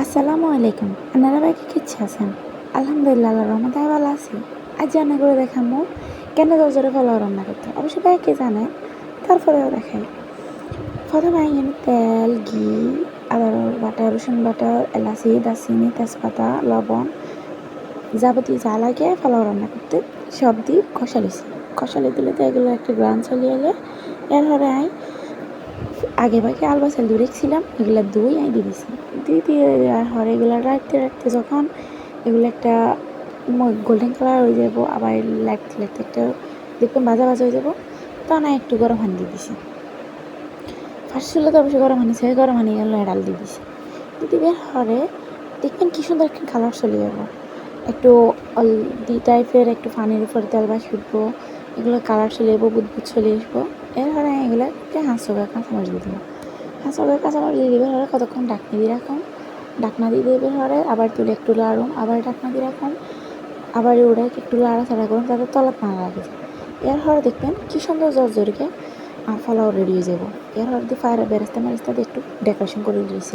আসসালামু আলাইকুম। আপনারা ভাই কিচ্ছা আছেন? আলহামদুলিল্লাহ আল্লাহর রহমতে আমি ভালো আছি। আজ রান্না করে দেখামু কেন জর্জরে পোলাও রান্না করতে হয়। অবশ্য ভাই কে জানে, তারপরেও দেখাই। প্রথমে এখানে তেল, ঘি, আদা বাটা, রসুন বাটা, এলাচি, দারচিনি, তেজপাতা, লবণ যাবতীয় যা লাগে পোলাও রান্না করতে সব দিয়ে কষালি দিলে তো এগুলো একটা গ্রান চলে এলে এরপরে আগে ভাগে আলু বাছাল দিয়ে রেখেছিলাম, এগুলো দই আমি দিয়ে দিছি। দিয়ে আর এগুলো রাখতে রাখতে যখন এগুলো একটা গোল্ডেন কালার হয়ে যাব, আবার লাগতে লাগতে একটা দেখবেন ভাজা ভাজা হয়ে যাব, তখন আমি একটু গরম পানি দিয়ে দিছি। ফার্স্ট ছিল তো অবশ্যই গরম পানি, সেই গরম পানি গেলে ডাল দিয়ে দিছি। দিবে হরে দেখবেন কি সুন্দর একটা কালার চলে যাব, একটু অলদি টাইপের একটু পানির উপরে তেল বাসি উঠবো, এগুলো কালার চলে যাবো, বুদবুদ চলে আসবো। এরপরে এগুলো একটু কাঁচামরিচ দিয়ে দেবো। কাঁচামরিচ দিয়ে দেবে হরে কতক্ষণ ঢাকনা দিয়ে রাখুন, ঢাকনা দিয়ে দেবে হরে আবার তুলে একটু লাড়ুন, আবার ঢাকনা দিয়ে রাখুন, আবার ওটা একটু লাড়াচাড়া করুন যাতে তলাত না লাগে যায়। এর হরে দেখবেন কি সুন্দর জর্জরিকে পোলাও রেডি হয়ে যাবো। এর হরে দিয়ে ফায়ার বেরেস্তা মেরেস্তা দিয়ে একটু ডেকোরেশন করে দিয়েছি।